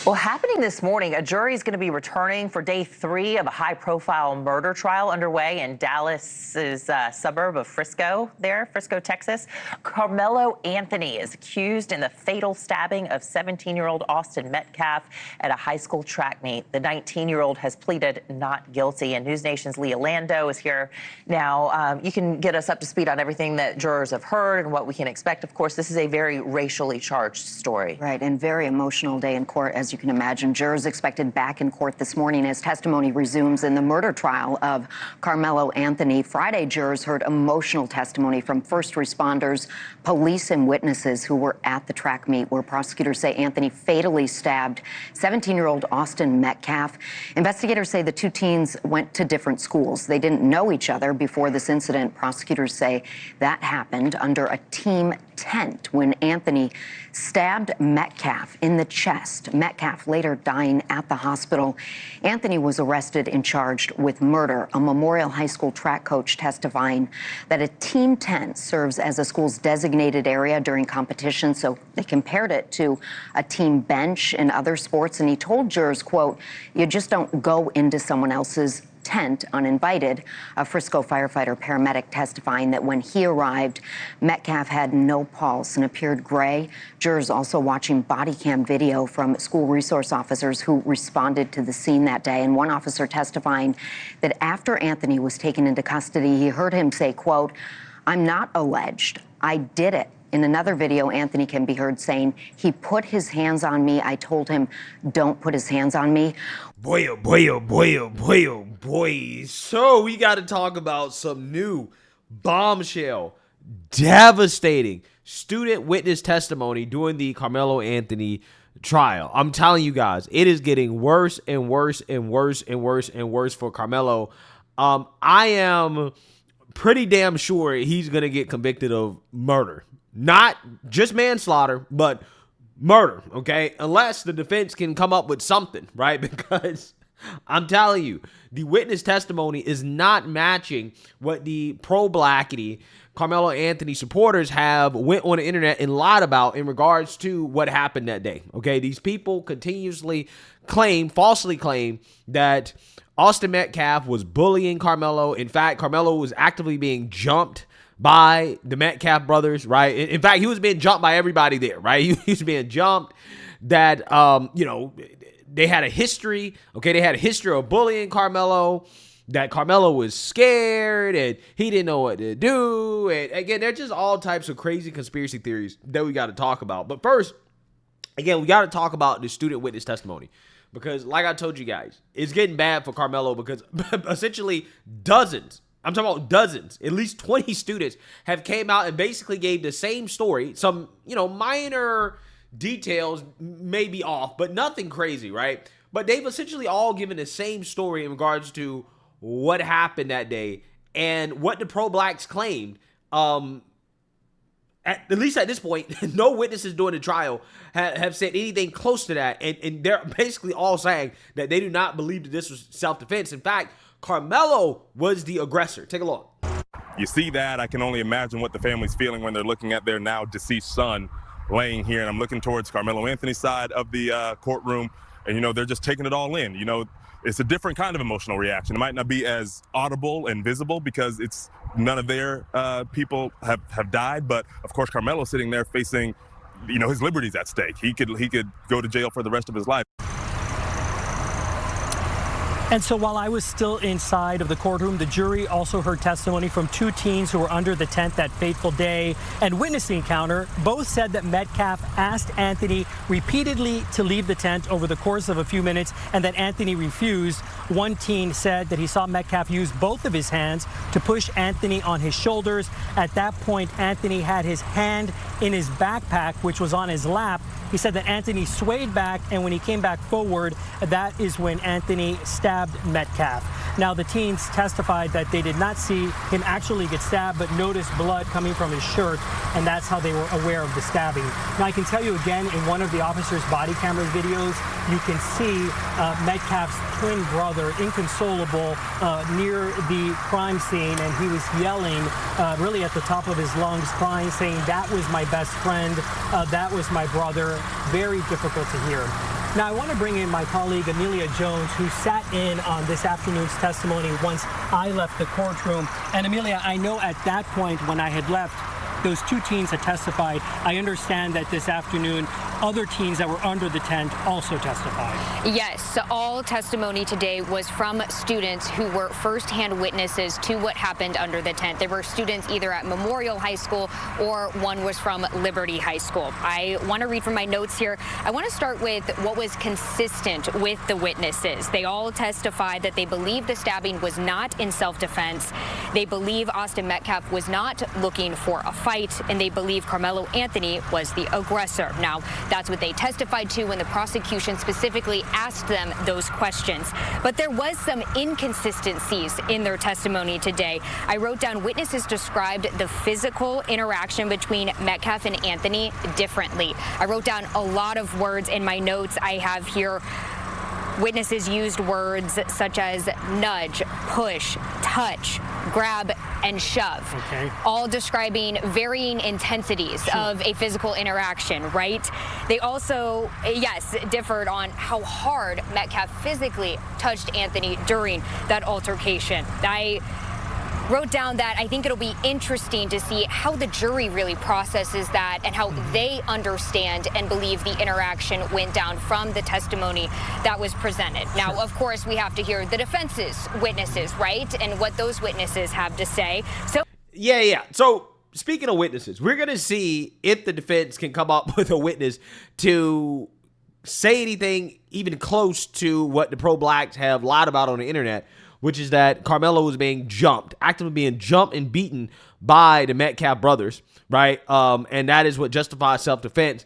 Well, happening this morning, a jury is going to be returning for day 3 of a high-profile murder trial underway in Dallas's suburb of Frisco, Texas. Karmelo Anthony is accused in the fatal stabbing of 17-year-old Austin Metcalf at a high school track meet. The 19-year-old has pleaded not guilty, and News Nation's Leah Lando is here now. You can get us up to speed on everything that jurors have heard and what we can expect. Of course, this is a very racially charged story. Right, and very emotional day in court, as you can imagine. Jurors expected back in court this morning as testimony resumes in the murder trial of Karmelo Anthony. Friday, jurors heard emotional testimony from first responders, police, and witnesses who were at the track meet where prosecutors say Anthony fatally stabbed 17-year-old Austin Metcalf. Investigators say the two teens went to different schools. They didn't know each other before this incident. Prosecutors say that happened under a team tent when Anthony stabbed Metcalf in the chest. Metcalf later dying at the hospital. Anthony was arrested and charged with murder. A Memorial High School track coach testifying that a team tent serves as a school's designated area during competition, so they compared it to a team bench in other sports. And he told jurors, quote, "You just don't go into someone else's tent uninvited." A Frisco firefighter paramedic testifying that when he arrived, Metcalf had no pulse and appeared gray. Jurors also watching body cam video from school resource officers who responded to the scene that day. And one officer testifying that after Anthony was taken into custody, he heard him say, quote, "I'm not alleged. I did it." In another video, Anthony can be heard saying, "He put his hands on me. I told him, don't put his hands on me." Boy, oh boy, oh boy, oh boy, oh boy. So we got to talk about some new bombshell, devastating student witness testimony during the Karmelo Anthony trial. I'm telling you guys, it is getting worse and worse and worse and worse and worse for Karmelo. I am pretty damn sure he's going to get convicted of murder. Not just manslaughter, but murder, okay? Unless the defense can come up with something, right? Because I'm telling you, the witness testimony is not matching what the pro-blackity Karmelo Anthony supporters have went on the internet and lied about in regards to what happened that day, okay? These people continuously falsely claim that Austin Metcalf was bullying Karmelo. In fact, Karmelo was actively being jumped by the Metcalf brothers, right? In fact, he was being jumped by everybody there, right? He was being jumped. That, they had a history, okay? They had a history of bullying Karmelo, that Karmelo was scared and he didn't know what to do. And again, they're just all types of crazy conspiracy theories that we got to talk about. But first, again, we got to talk about the student witness testimony. Because like I told you guys, it's getting bad for Karmelo because essentially dozens, I'm talking about dozens, at least 20 students have came out and basically gave the same story. Some, minor details may be off, but nothing crazy, right? But they've essentially all given the same story in regards to what happened that day and what the pro-blacks claimed. At least at this point, no witnesses during the trial have said anything close to that. And they're basically all saying that they do not believe that this was self-defense. In fact, Karmelo was the aggressor. Take a look. You see that, I can only imagine what the family's feeling when they're looking at their now deceased son laying here. And I'm looking towards Karmelo Anthony's side of the courtroom. And, they're just taking it all in. It's a different kind of emotional reaction. It might not be as audible and visible because it's none of their people have died. But, of course, Karmelo's sitting there facing, his liberty's at stake. He could go to jail for the rest of his life. And so while I was still inside of the courtroom, the jury also heard testimony from two teens who were under the tent that fateful day and witnessed the encounter. Both said that Metcalf asked Anthony repeatedly to leave the tent over the course of a few minutes and that Anthony refused. One teen said that he saw Metcalf use both of his hands to push Anthony on his shoulders. At that point, Anthony had his hand in his backpack, which was on his lap. He said that Anthony swayed back, and when he came back forward, that is when Anthony stabbed Metcalf. Now, the teens testified that they did not see him actually get stabbed, but noticed blood coming from his shirt, and that's how they were aware of the stabbing. Now, I can tell you again, in one of the officer's body camera videos, you can see Metcalf's twin brother, inconsolable, near the crime scene, and he was yelling really at the top of his lungs, crying, saying, "That was my best friend, that was my brother." Very difficult to hear. Now, I want to bring in my colleague, Amelia Jones, who sat in on this afternoon's testimony once I left the courtroom. And Amelia, I know at that point when I had left, those two teens had testified. I understand that this afternoon, other teens that were under the tent also testified. Yes, all testimony today was from students who were firsthand witnesses to what happened under the tent. There were students either at Memorial High School or one was from Liberty High School. I want to read from my notes here. I want to start with what was consistent with the witnesses. They all testified that they believe the stabbing was not in self-defense. They believe Austin Metcalf was not looking for a fight, and they believe Karmelo Anthony was the aggressor. Now, that's what they testified to when the prosecution specifically asked them those questions. But there was some inconsistencies in their testimony today. I wrote down witnesses described the physical interaction between Metcalf and Anthony differently. I wrote down a lot of words in my notes I have here. Witnesses used words such as nudge, push, touch, grab, and shove, all describing varying intensities of a physical interaction, right? They also, yes, differed on how hard Metcalf physically touched Anthony during that altercation. I wrote down that I think it'll be interesting to see how the jury really processes that and how they understand and believe the interaction went down from the testimony that was presented. Now, of course, we have to hear the defense's witnesses, right? And what those witnesses have to say. So, yeah. So speaking of witnesses, we're going to see if the defense can come up with a witness to say anything even close to what the pro-blacks have lied about on the internet, which is that Karmelo was being actively being jumped and beaten by the Metcalf brothers, right? And that is what justifies self-defense.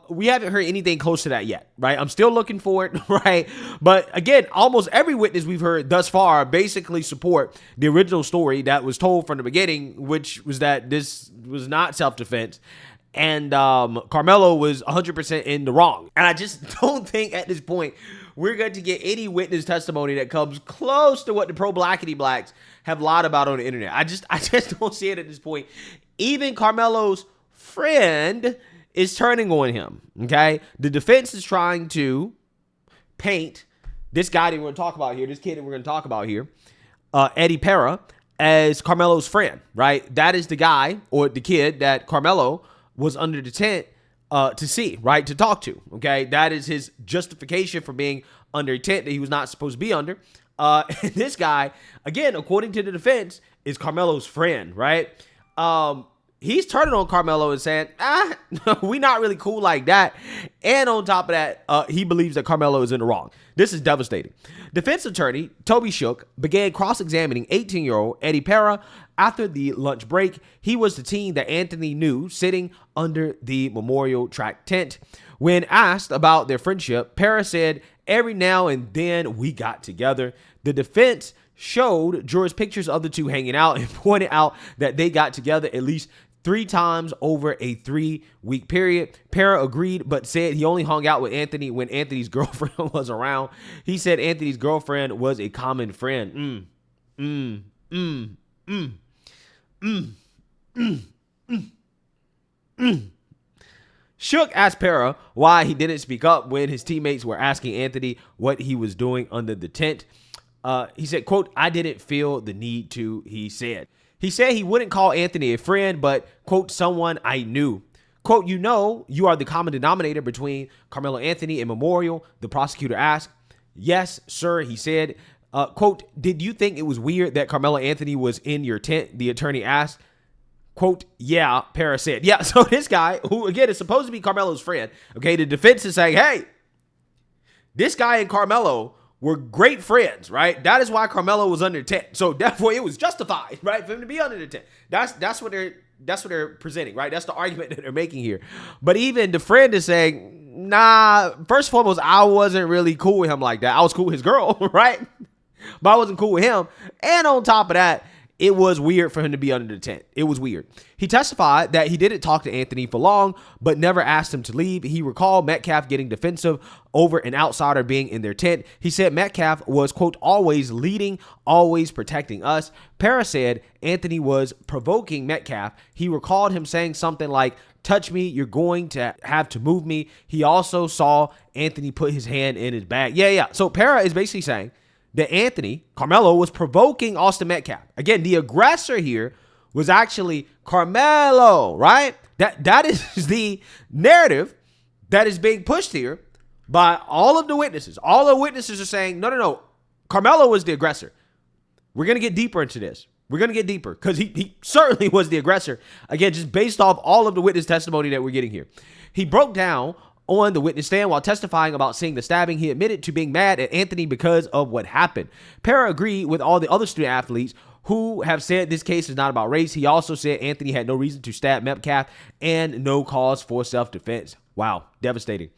We haven't heard anything close to that yet, right? I'm still looking for it, right? But again, almost every witness we've heard thus far basically support the original story that was told from the beginning, which was that this was not self-defense. And Karmelo was 100% in the wrong. And I just don't think at this point we're going to get any witness testimony that comes close to what the pro-blackity blacks have lied about on the internet. I just don't see it at this point. Even Karmelo's friend is turning on him, okay? The defense is trying to paint this guy that we're going to talk about here, this kid that we're going to talk about here, Eddie Parra, as Karmelo's friend, right? That is the guy or the kid that Karmelo was under the tent to see, right? To talk to, okay? That is his justification for being under a tent that he was not supposed to be under. And this guy, again, according to the defense, is Karmelo's friend, right? He's turning on Karmelo and saying, we not really cool like that. And on top of that, he believes that Karmelo is in the wrong. This is devastating. Defense attorney Toby Shook began cross-examining 18-year-old Eddie Parra after the lunch break. He was the teen that Anthony knew sitting under the Memorial Track tent. When asked about their friendship, Parra said, "Every now and then we got together." The defense showed jurors pictures of the two hanging out and pointed out that they got together at least 3 times over a 3-week period. Parra agreed, but said he only hung out with Anthony when Anthony's girlfriend was around. He said Anthony's girlfriend was a common friend. Shook asked Parra why he didn't speak up when his teammates were asking Anthony what he was doing under the tent. He said, quote, "I didn't feel the need to," he said. He said he wouldn't call Anthony a friend, but, quote, "someone I knew." Quote, "You know, you are the common denominator between Karmelo Anthony and Memorial," the prosecutor asked. "Yes, sir," he said. Quote, "Did you think it was weird that Karmelo Anthony was in your tent?" the attorney asked. Quote, "Yeah," Parra said. Yeah, so this guy, who, again, is supposed to be Karmelo's friend, okay, the defense is saying, hey, this guy and Karmelo were great friends, right? That is why Karmelo was under the tent. So therefore, it was justified, right, for him to be under the tent. That's what they're presenting, right? That's the argument that they're making here. But even the friend is saying, nah, first and foremost, I wasn't really cool with him like that. I was cool with his girl, right? But I wasn't cool with him. And on top of that, it was weird for him to be under the tent. It was weird. He testified that he didn't talk to Anthony for long, but never asked him to leave. He recalled Metcalf getting defensive over an outsider being in their tent. He said Metcalf was, quote, "always leading, always protecting us." Parra said Anthony was provoking Metcalf. He recalled him saying something like, touch me, you're going to have to move me. He also saw Anthony put his hand in his bag. Yeah. So Parra is basically saying that Karmelo, was provoking Austin Metcalf. Again, the aggressor here was actually Karmelo, right? That is the narrative that is being pushed here by all of the witnesses. All the witnesses are saying, no. Karmelo was the aggressor. We're going to get deeper into this. We're going to get deeper because he certainly was the aggressor. Again, just based off all of the witness testimony that we're getting here. He broke down on the witness stand while testifying about seeing the stabbing. He admitted to being mad at Anthony because of what happened. Parra agreed with all the other student athletes who have said this case is not about race. He also said Anthony had no reason to stab Metcalf and no cause for self-defense. Wow, devastating.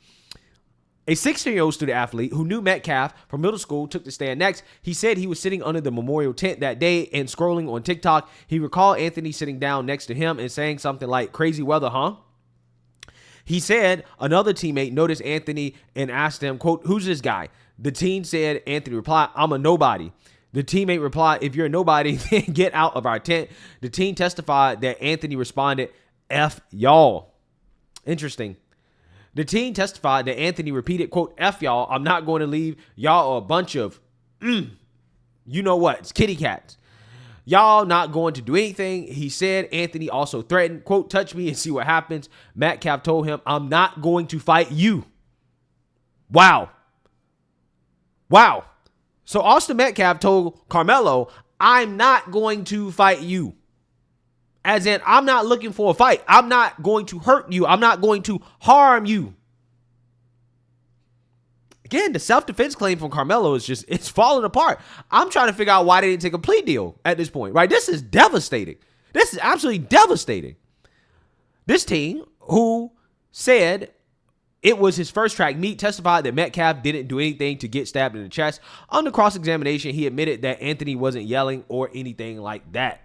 A 16-year-old student athlete who knew Metcalf from middle school took the stand next. He said he was sitting under the memorial tent that day and scrolling on TikTok. He recalled Anthony sitting down next to him and saying something like, "Crazy weather, huh?" He said another teammate noticed Anthony and asked him, quote, "Who's this guy?" The teen said, Anthony replied, "I'm a nobody." The teammate replied, "If you're a nobody, then get out of our tent." The teen testified that Anthony responded, "F y'all." Interesting. The teen testified that Anthony repeated, quote, "F y'all, I'm not going to leave. Y'all are a bunch of, you know what, it's kitty cats. Y'all not going to do anything." He said Anthony also threatened, quote, "Touch me and see what happens." Metcalf told him, "I'm not going to fight you." Wow. So Austin Metcalf told Karmelo, "I'm not going to fight you." As in, I'm not looking for a fight. I'm not going to hurt you. I'm not going to harm you. Again, the self-defense claim from Karmelo is it's falling apart. I'm trying to figure out why they didn't take a plea deal at this point, right? This is devastating. This is absolutely devastating. This team, who said it was his first track meet, testified that Metcalf didn't do anything to get stabbed in the chest. On the cross-examination, he admitted that Anthony wasn't yelling or anything like that.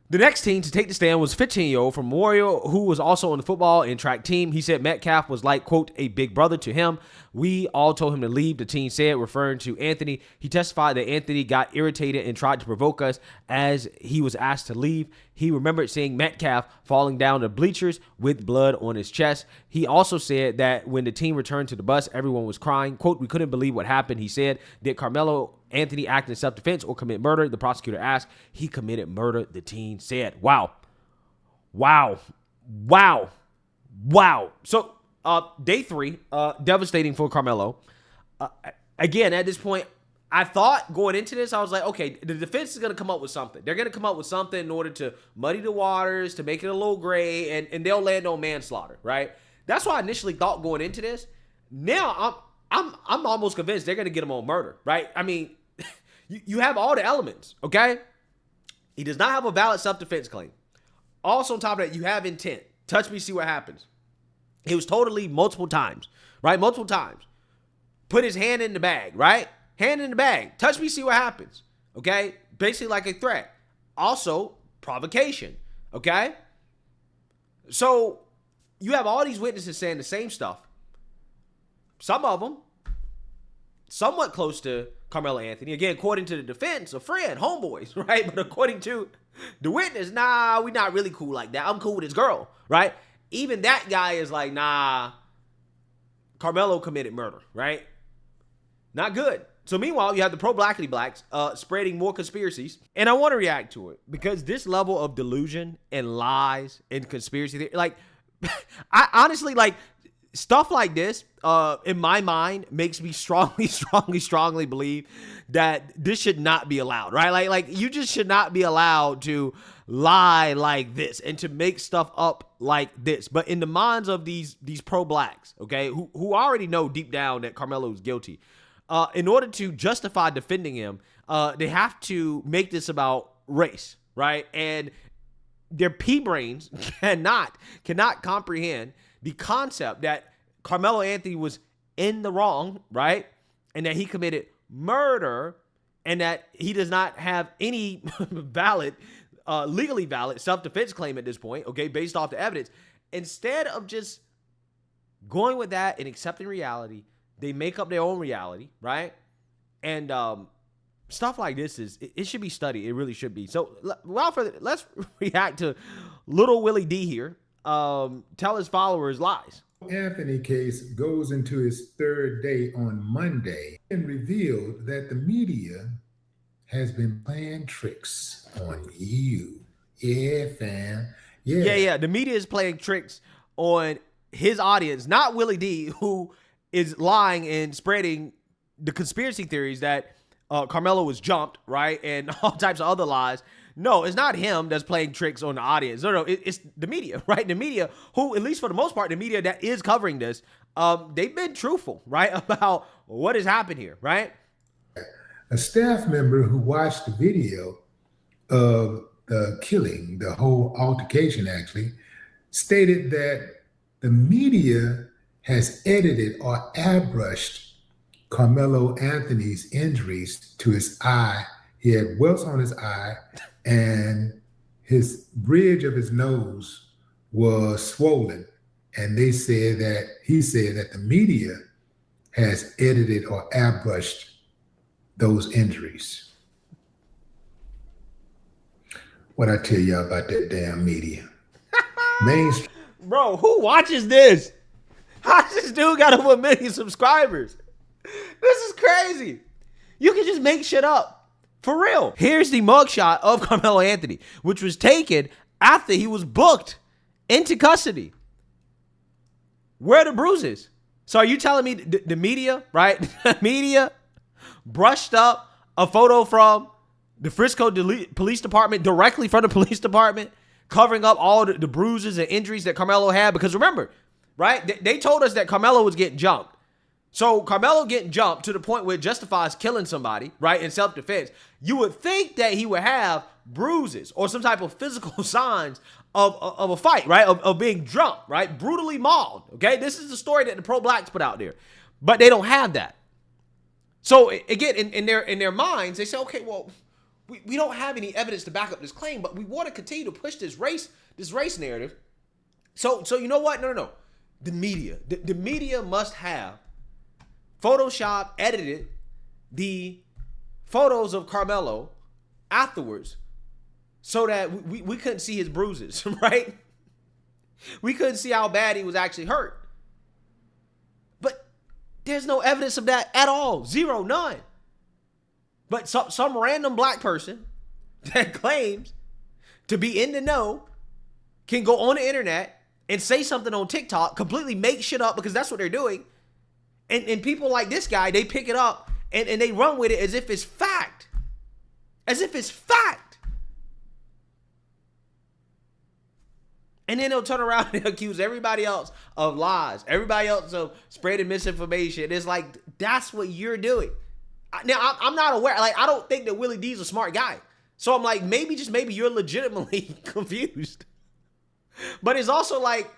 The next team to take the stand was 15-year-old from Memorial, who was also on the football and track team. He said Metcalf was like, quote, "a big brother to him. We all told him to leave," the teen said, referring to Anthony. He testified that Anthony got irritated and tried to provoke us as he was asked to leave. He remembered seeing Metcalf falling down the bleachers with blood on his chest. He also said that when the team returned to the bus, everyone was crying. Quote, "We couldn't believe what happened," he said. "Did Karmelo Anthony act in self-defense or commit murder?" The prosecutor asked. "He committed murder," the teen said. Wow. So day 3, devastating for Karmelo. Again, at this point, I thought going into this, I was like, okay, the defense is going to come up with something. They're going to come up with something in order to muddy the waters, to make it a little gray, and they'll land on manslaughter, right? That's what I initially thought going into this. Now I'm almost convinced they're going to get him on murder, right? I mean, you have all the elements, okay? He does not have a valid self-defense claim. Also on top of that, you have intent. Touch me, see what happens. It was totally multiple times, right? Multiple times. Put his hand in the bag, right? Hand in the bag. Touch me, see what happens, okay? Basically like a threat. Also, provocation, okay? So you have all these witnesses saying the same stuff. Some of them somewhat close to Karmelo Anthony. Again, according to the defense, a friend, homeboys, right? But according to the witness, nah, we're not really cool like that. I'm cool with his girl, right? Even that guy is like, nah, Karmelo committed murder, right? Not good. So meanwhile, you have the pro-blackity blacks spreading more conspiracies. And I want to react to it because this level of delusion and lies and conspiracy, like, I honestly, like, stuff like this, in my mind, makes me strongly believe that this should not be allowed, right? Like you just should not be allowed to lie like this and to make stuff up like this. But in the minds of these pro-blacks, okay, who already know deep down that Karmelo is guilty, in order to justify defending him, they have to make this about race, right? And their pea brains cannot comprehend the concept that Karmelo Anthony was in the wrong, right? And that he committed murder and that he does not have any valid, legally valid self-defense claim at this point, okay, based off the evidence. Instead of just going with that and accepting reality, they make up their own reality, right? And stuff like this it should be studied. It really should be. So without further, let's react to Little Willie D here. Tell his followers lies. Anthony case goes into its third day on Monday and revealed that the media has been playing tricks on you. Yeah, fam. Yeah. The media is playing tricks on his audience, not Willie D, who is lying and spreading the conspiracy theories that Karmelo was jumped, right? And all types of other lies. No, it's not him that's playing tricks on the audience. No, it's the media, right? The media, who, at least for the most part, the media that is covering this, they've been truthful, right? About what has happened here, right? A staff member who watched the video of the killing, the whole altercation actually, stated that the media has edited or airbrushed Karmelo Anthony's injuries to his eye. He had welts on his eye, and his bridge of his nose was swollen. And he said that the media has edited or airbrushed those injuries. What I tell y'all about that damn media? Mainstream. Bro, who watches this? How's this dude got over 1 million subscribers? This is crazy. You can just make shit up. For real. Here's the mugshot of Karmelo Anthony, which was taken after he was booked into custody. Where are the bruises? So are you telling me the media, right? The media brushed up a photo from the Frisco Police Department, directly from the police department, covering up all the bruises and injuries that Karmelo had? Because remember, right? They told us that Karmelo was getting jumped. So Karmelo getting jumped to the point where it justifies killing somebody, right, in self-defense. You would think that he would have bruises or some type of physical signs of a fight, right, of being jumped, right, brutally mauled, okay? This is the story that the pro-blacks put out there. But they don't have that. So again, in their minds, they say, okay, well, we don't have any evidence to back up this claim, but we want to continue to push this race narrative. So you know what? No. The media must have Photoshop edited the photos of Karmelo afterwards so that we couldn't see his bruises, right? We couldn't see how bad he was actually hurt. But there's no evidence of that at all. Zero, none. But some random black person that claims to be in the know can go on the internet and say something on TikTok, completely make shit up, because that's what they're doing. And people like this guy, they pick it up and they run with it as if it's fact. As if it's fact. And then they'll turn around and accuse everybody else of lies. Everybody else of spreading misinformation. It's like, that's what you're doing. Now, I'm not aware. Like, I don't think that Willie D's a smart guy. So I'm like, maybe you're legitimately confused. But it's also like,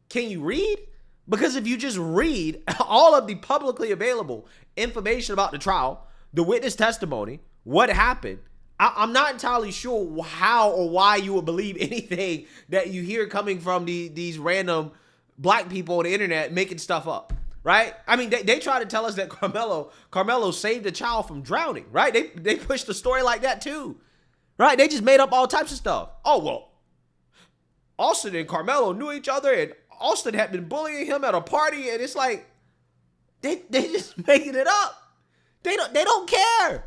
can you read? Because if you just read all of the publicly available information about the trial, the witness testimony, what happened, I'm not entirely sure how or why you would believe anything that you hear coming from these random black people on the internet making stuff up, right? I mean, they try to tell us that Karmelo saved a child from drowning, right? They pushed a story like that too, right? They just made up all types of stuff. Oh, well, Austin and Karmelo knew each other, and Austin had been bullying him at a party, and it's like they just making it up. They don't care.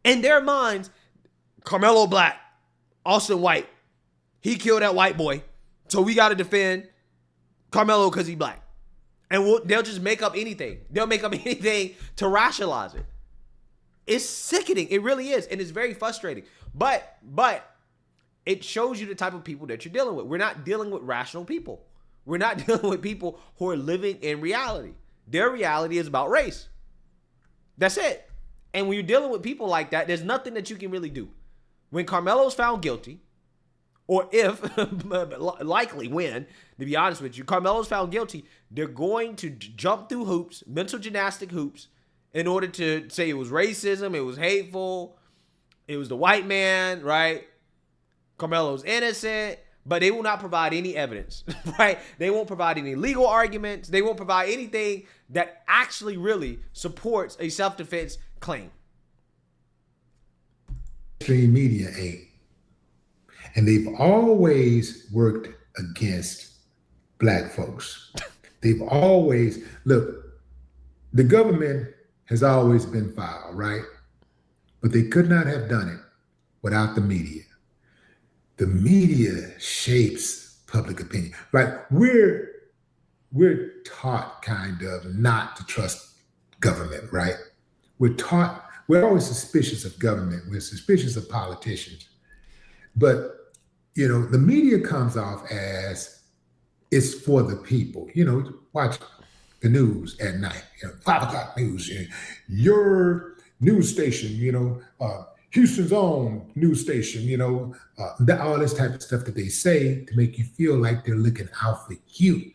In their minds, Karmelo black, Austin white. He killed that white boy, so we got to defend Karmelo because he black. And they'll just make up anything. They'll make up anything to rationalize it. It's sickening. It really is, and it's very frustrating. But it shows you the type of people that you're dealing with. We're not dealing with rational people. We're not dealing with people who are living in reality. Their reality is about race. That's it. And when you're dealing with people like that, there's nothing that you can really do. When Karmelo's found guilty, or if, likely when, to be honest with you, Karmelo's found guilty, they're going to jump through hoops, mental gymnastic hoops, in order to say it was racism, it was hateful, it was the white man, right? Karmelo's innocent. But they will not provide any evidence, right? They won't provide any legal arguments. They won't provide anything that actually really supports a self-defense claim. mainstream media ain't. And they've always worked against black folks. They've always, look, the government has always been foul, right? But they could not have done it without the media. The media shapes public opinion. Like we're taught kind of not to trust government, right? We're always suspicious of government. We're suspicious of politicians. But, the media comes off as it's for the people. Watch the news at night, 5 o'clock news, your news station, Houston's own news station, all this type of stuff that they say to make you feel like they're looking out for you.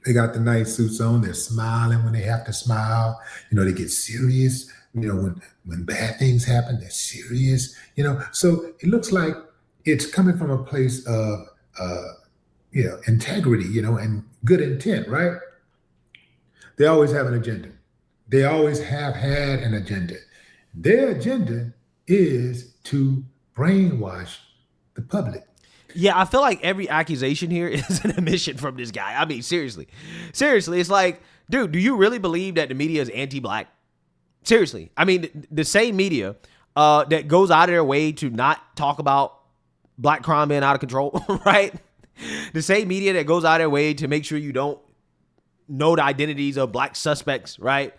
They got the nice suits on, they're smiling when they have to smile, they get serious, when bad things happen, they're serious, so it looks like it's coming from a place of, integrity, and good intent, right? They always have an agenda. They always have had an agenda. Their agenda is to brainwash the public. Yeah, I feel like every accusation here is an admission from this guy. I mean, seriously. Seriously, it's like, dude, do you really believe that the media is anti-black? Seriously. I mean, the same media that goes out of their way to not talk about black crime being out of control, right? The same media that goes out of their way to make sure you don't know the identities of black suspects, right?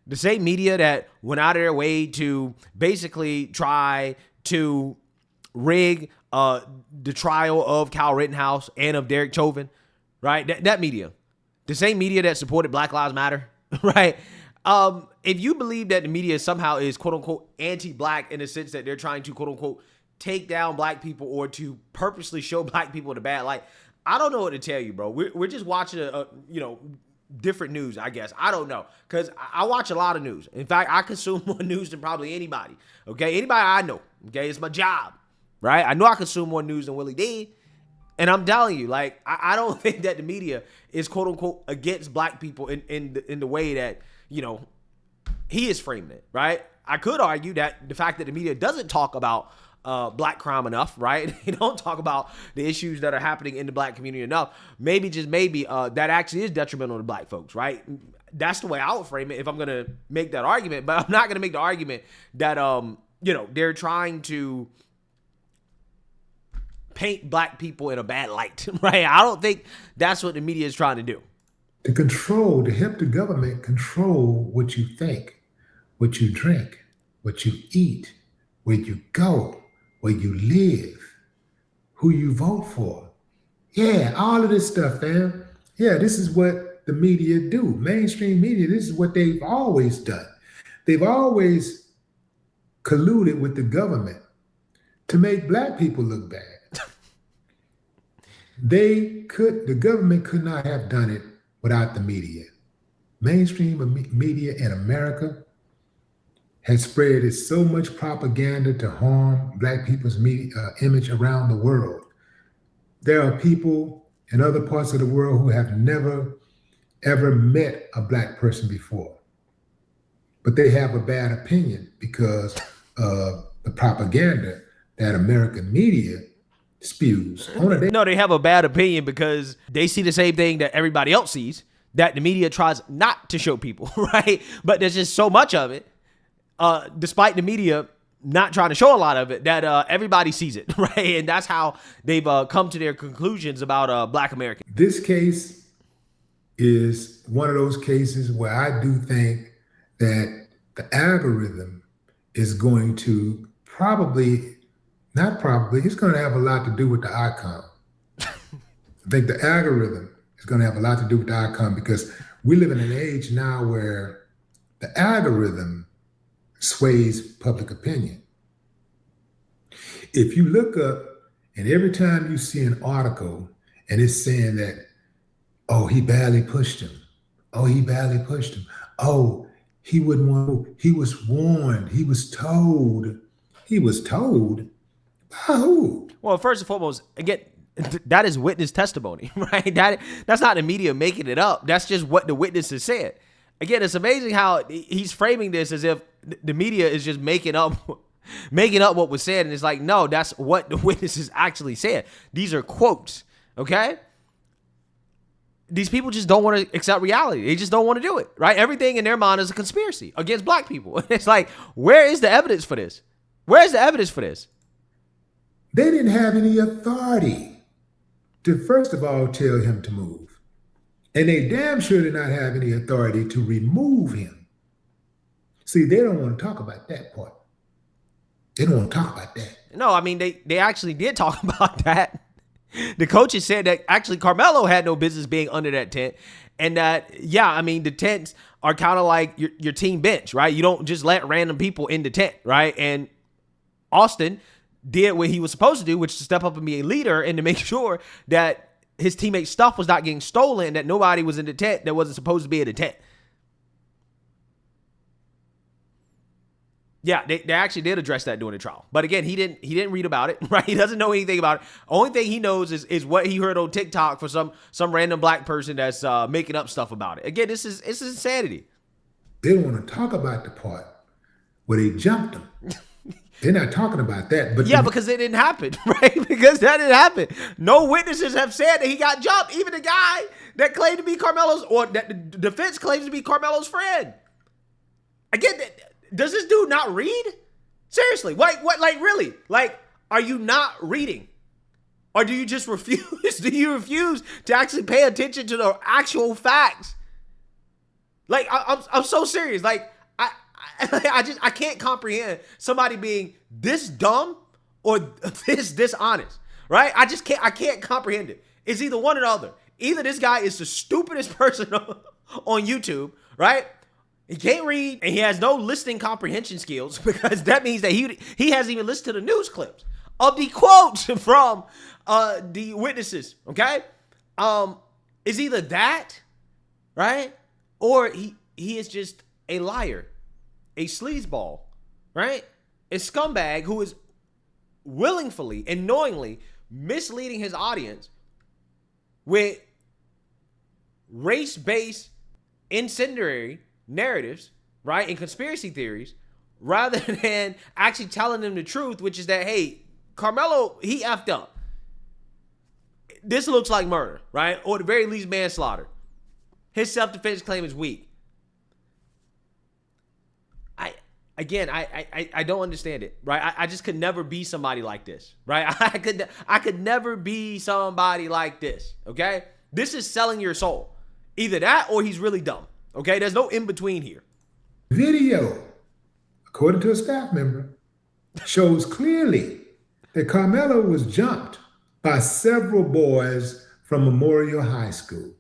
The same media that went out of their way to basically try to rig the trial of Kyle Rittenhouse and of Derek Chauvin, right? That media. The same media that supported Black Lives Matter, right? If you believe that the media somehow is quote unquote anti-black in the sense that they're trying to quote unquote take down black people or to purposely show black people in a bad light, I don't know what to tell you, bro. We're just watching different news, I guess. I don't know, because I watch a lot of news. In fact, I consume more news than probably anybody. Okay, anybody I know. Okay, it's my job, right? I know I consume more news than Willie D. And I'm telling you, like, I don't think that the media is quote unquote against black people in the way that he is framing it, right? I could argue that the fact that the media doesn't talk about black crime enough, right? They don't talk about the issues that are happening in the black community enough. Maybe, just maybe, that actually is detrimental to black folks, right? That's the way I would frame it if I'm going to make that argument. But I'm not going to make the argument that, they're trying to paint black people in a bad light, right? I don't think that's what the media is trying to do. To help the government control what you think, what you drink, what you eat, where you go, where you live, who you vote for. Yeah, all of this stuff, fam. Yeah, this is what the media do. Mainstream media, this is what they've always done. They've always colluded with the government to make black people look bad. The government could not have done it without the media. Mainstream media in America has spread so much propaganda to harm black people's image around the world. There are people in other parts of the world who have never, ever met a black person before, but they have a bad opinion because of the propaganda that American media spews. No, they have a bad opinion because they see the same thing that everybody else sees, that the media tries not to show people, right? But there's just so much of it, despite the media not trying to show a lot of it, that everybody sees it, right? And that's how they've come to their conclusions about black Americans. This case is one of those cases where I do think that the algorithm is going to it's going to have a lot to do with the outcome. I think the algorithm is going to have a lot to do with the outcome because we live in an age now where the algorithm sways public opinion. If you look up and every time you see an article and it's saying that, oh, he barely pushed him. Oh, he barely pushed him. Oh, he wouldn't want to. He was warned. He was told. He was told. By who? Well, first and foremost, again, that is witness testimony, right? That's not the media making it up. That's just what the witnesses said. Again, it's amazing how he's framing this as if the media is just making up making up what was said. And it's like, no, that's what the witnesses actually said. These are quotes, okay? These people just don't want to accept reality. They just don't want to do it, right? Everything in their mind is a conspiracy against black people. It's like, where is the evidence for this? Where's the evidence for this? They didn't have any authority to, first of all, tell him to move. And they damn sure did not have any authority to remove him. See, they don't want to talk about that part. They don't want to talk about that. No, I mean, they actually did talk about that. The coaches said that actually Karmelo had no business being under that tent. And that, yeah, I mean, the tents are kind of like your team bench, right? You don't just let random people in the tent, right? And Austin did what he was supposed to do, which is to step up and be a leader and to make sure that his teammates' stuff was not getting stolen, that nobody was in the tent that wasn't supposed to be in the tent. Yeah, they actually did address that during the trial. But again, he didn't read about it, right? He doesn't know anything about it. Only thing he knows is what he heard on TikTok for some random black person that's making up stuff about it. Again, it's insanity. They don't want to talk about the part where they jumped him. They're not talking about that. But yeah, because it didn't happen, right? Because that didn't happen. No witnesses have said that he got jumped. Even the guy that claimed to be Karmelo's, or that the defense claims to be Karmelo's friend. Again, does this dude not read? Seriously, what, like, really? Like, are you not reading? Or do you just refuse? Do you refuse to actually pay attention to the actual facts? Like, I'm so serious. Like, I can't comprehend somebody being this dumb or this dishonest, right? I can't comprehend it. It's either one or the other. Either this guy is the stupidest person on YouTube, right? He can't read and he has no listening comprehension skills, because that means that he hasn't even listened to the news clips of the quotes from the witnesses, okay? It's either that, right? Or he is just a liar, a sleazeball, right? A scumbag who is willingly and knowingly misleading his audience with race-based incendiary narratives, right, and conspiracy theories, rather than actually telling them the truth, which is that, hey, Karmelo, he effed up. This looks like murder, right? Or at the very least, manslaughter. His self-defense claim is weak. I don't understand it, right? I just could never be somebody like this, right? I could never be somebody like this, okay? This is selling your soul. Either that or he's really dumb, okay? There's no in between here. Video, according to a staff member, shows clearly that Karmelo was jumped by several boys from Memorial High School.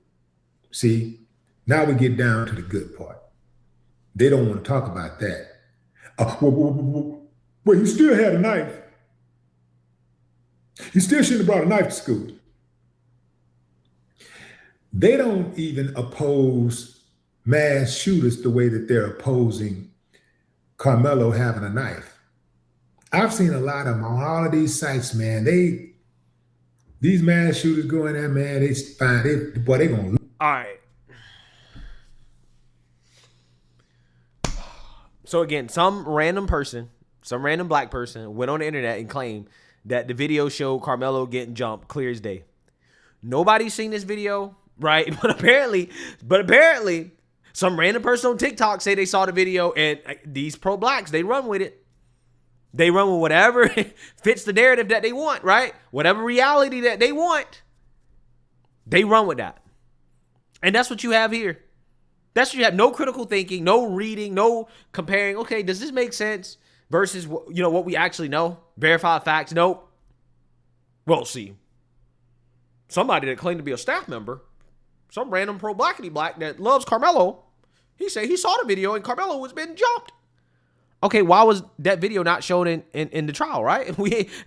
See, now we get down to the good part. They don't want to talk about that. Well, he still had a knife. He still shouldn't have brought a knife to school. They don't even oppose mass shooters the way that they're opposing Karmelo having a knife. I've seen a lot of them on all of these sites, man. These mass shooters go in there, man, they're gonna lose. All right. So again, some random black person went on the internet and claimed that the video showed Karmelo getting jumped clear as day. Nobody's seen this video, right? But apparently, some random person on TikTok say they saw the video, and these pro-blacks, they run with it. They run with whatever fits the narrative that they want, right? Whatever reality that they want, they run with that. And that's what you have here. That's what you have. No critical thinking, no reading, no comparing. Okay, does this make sense versus what we actually know? Verified facts. Nope. Well, see, somebody that claimed to be a staff member, some random pro-blackity black that loves Karmelo, he said he saw the video and Karmelo was being jumped. Okay, why was that video not shown in the trial, right?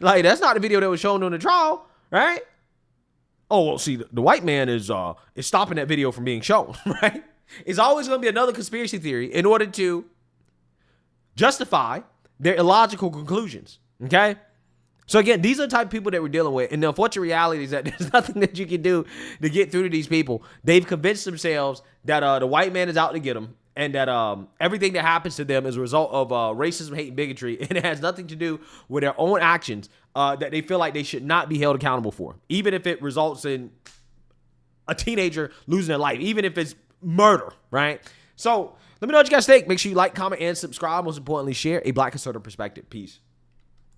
That's not the video that was shown on the trial, right? Oh, well, see, the white man is stopping that video from being shown, right? It's always going to be another conspiracy theory in order to justify their illogical conclusions, okay? So again, these are the type of people that we're dealing with, and the unfortunate reality is that there's nothing that you can do to get through to these people. They've convinced themselves that the white man is out to get them, and that everything that happens to them is a result of racism, hate, and bigotry, and it has nothing to do with their own actions that they feel like they should not be held accountable for, even if it results in a teenager losing their life, even if it's murder, right? So let me know what you guys think. Make sure you like, comment, and subscribe. Most importantly, share a Black conservative perspective. Peace.